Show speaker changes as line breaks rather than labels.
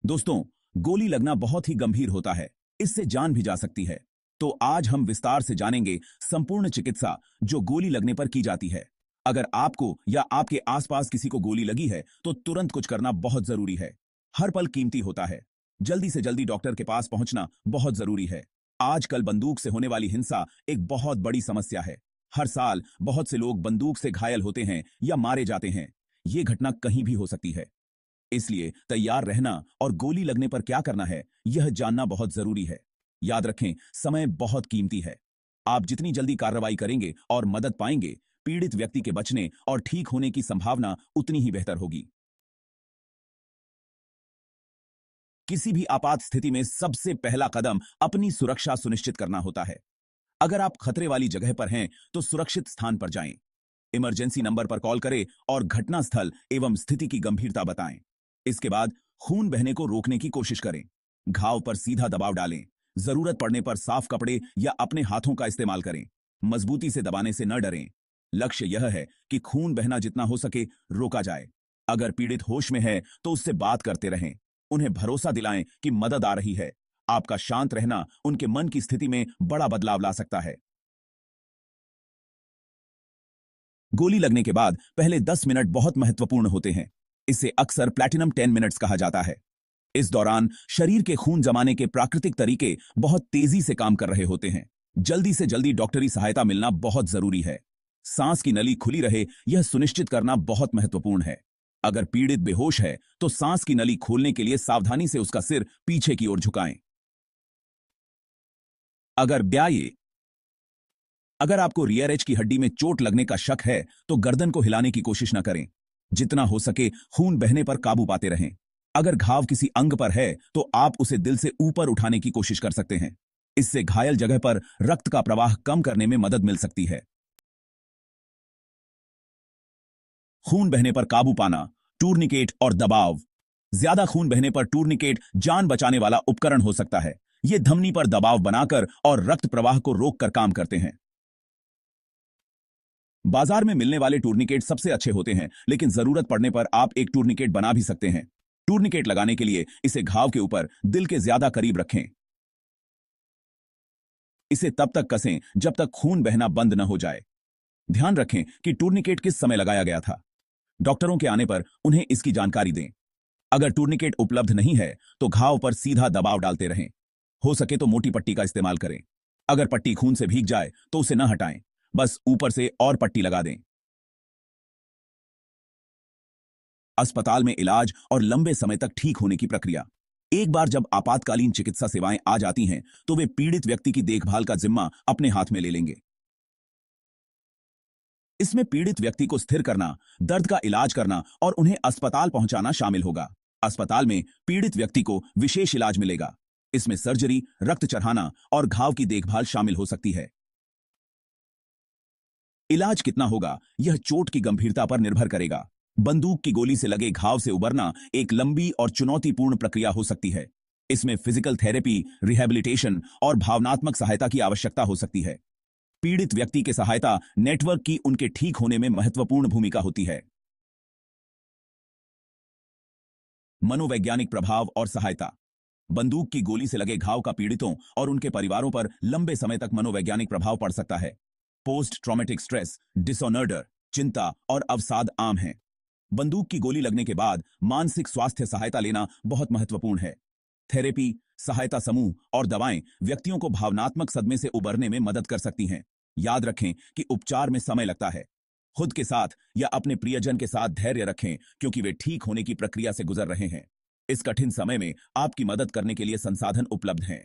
दोस्तों, गोली लगना बहुत ही गंभीर होता है। इससे जान भी जा सकती है। तो आज हम विस्तार से जानेंगे संपूर्ण चिकित्सा जो गोली लगने पर की जाती है। अगर आपको या आपके आसपास किसी को गोली लगी है तो तुरंत कुछ करना बहुत जरूरी है। हर पल कीमती होता है। जल्दी से जल्दी डॉक्टर के पास पहुंचना बहुत जरूरी है। आजकल बंदूक से होने वाली हिंसा एक बहुत बड़ी समस्या है। हर साल बहुत से लोग बंदूक से घायल होते हैं या मारे जाते हैं। ये घटना कहीं भी हो सकती है। इसलिए तैयार रहना और गोली लगने पर क्या करना है, यह जानना बहुत जरूरी है। याद रखें, समय बहुत कीमती है। आप जितनी जल्दी कार्रवाई करेंगे और मदद पाएंगे, पीड़ित व्यक्ति के बचने और ठीक होने की संभावना उतनी ही बेहतर होगी। किसी भी आपात स्थिति में सबसे पहला कदम अपनी सुरक्षा सुनिश्चित करना होता है। अगर आप खतरे वाली जगह पर हैं, तो सुरक्षित स्थान पर जाएं। इमरजेंसी नंबर पर कॉल करें और घटनास्थल एवं स्थिति की गंभीरता बताएं। इसके बाद खून बहने को रोकने की कोशिश करें। घाव पर सीधा दबाव डालें। जरूरत पड़ने पर साफ कपड़े या अपने हाथों का इस्तेमाल करें। मजबूती से दबाने से न डरें। लक्ष्य यह है कि खून बहना जितना हो सके रोका जाए। अगर पीड़ित होश में है तो उससे बात करते रहें। उन्हें भरोसा दिलाएं कि मदद आ रही है। आपका शांत रहना उनके मन की स्थिति में बड़ा बदलाव ला सकता है। गोली लगने के बाद पहले 10 मिनट बहुत महत्वपूर्ण होते हैं। इसे अक्सर प्लैटिनम 10 मिनट्स कहा जाता है। इस दौरान शरीर के खून जमाने के प्राकृतिक तरीके बहुत तेजी से काम कर रहे होते हैं। जल्दी से जल्दी डॉक्टरी सहायता मिलना बहुत जरूरी है। सांस की नली खुली रहे, यह सुनिश्चित करना बहुत महत्वपूर्ण है। अगर पीड़ित बेहोश है तो सांस की नली खोलने के लिए सावधानी से उसका सिर पीछे की ओर झुकाएं। अगर ब्याये अगर आपको रियर एज की हड्डी में चोट लगने का शक है तो गर्दन को हिलाने की कोशिश न करें। जितना हो सके खून बहने पर काबू पाते रहें। अगर घाव किसी अंग पर है तो आप उसे दिल से ऊपर उठाने की कोशिश कर सकते हैं। इससे घायल जगह पर रक्त का प्रवाह कम करने में मदद मिल सकती है। खून बहने पर काबू पाना, टूर्निकेट और दबाव। ज्यादा खून बहने पर टूर्निकेट जान बचाने वाला उपकरण हो सकता है। ये धमनी पर दबाव बनाकर और रक्त प्रवाह को रोककर काम करते हैं। बाजार में मिलने वाले टूर्निकेट सबसे अच्छे होते हैं, लेकिन जरूरत पड़ने पर आप एक टूर्निकेट बना भी सकते हैं। टूर्निकेट लगाने के लिए इसे घाव के ऊपर दिल के ज्यादा करीब रखें। इसे तब तक कसें जब तक खून बहना बंद न हो जाए। ध्यान रखें कि टूर्निकेट किस समय लगाया गया था। डॉक्टरों के आने पर उन्हें इसकी जानकारी दें। अगर टूर्निकेट उपलब्ध नहीं है तो घाव पर सीधा दबाव डालते रहें। हो सके तो मोटी पट्टी का इस्तेमाल करें। अगर पट्टी खून से भीग जाए तो उसे न हटाएं, बस ऊपर से और पट्टी लगा दें। अस्पताल में इलाज और लंबे समय तक ठीक होने की प्रक्रिया। एक बार जब आपातकालीन चिकित्सा सेवाएं आ जाती हैं तो वे पीड़ित व्यक्ति की देखभाल का जिम्मा अपने हाथ में ले लेंगे। इसमें पीड़ित व्यक्ति को स्थिर करना, दर्द का इलाज करना और उन्हें अस्पताल पहुंचाना शामिल होगा। अस्पताल में पीड़ित व्यक्ति को विशेष इलाज मिलेगा। इसमें सर्जरी, रक्त चढ़ाना और घाव की देखभाल शामिल हो सकती है। इलाज कितना होगा, यह चोट की गंभीरता पर निर्भर करेगा। बंदूक की गोली से लगे घाव से उबरना एक लंबी और चुनौतीपूर्ण प्रक्रिया हो सकती है। इसमें फिजिकल थेरेपी, रिहैबिलिटेशन और भावनात्मक सहायता की आवश्यकता हो सकती है। पीड़ित व्यक्ति के सहायता नेटवर्क की उनके ठीक होने में महत्वपूर्ण भूमिका होती है। मनोवैज्ञानिक प्रभाव और सहायता। बंदूक की गोली से लगे घाव का पीड़ितों और उनके परिवारों पर लंबे समय तक मनोवैज्ञानिक प्रभाव पड़ सकता है। पोस्ट ट्रॉमेटिक स्ट्रेस डिसऑर्डर, चिंता और अवसाद आम हैं। बंदूक की गोली लगने के बाद मानसिक स्वास्थ्य सहायता लेना बहुत महत्वपूर्ण है। थेरेपी, सहायता समूह और दवाएं व्यक्तियों को भावनात्मक सदमे से उबरने में मदद कर सकती हैं। याद रखें कि उपचार में समय लगता है। खुद के साथ या अपने प्रियजन के साथ धैर्य रखें, क्योंकि वे ठीक होने की प्रक्रिया से गुजर रहे हैं। इस कठिन समय में आपकी मदद करने के लिए संसाधन उपलब्ध हैं।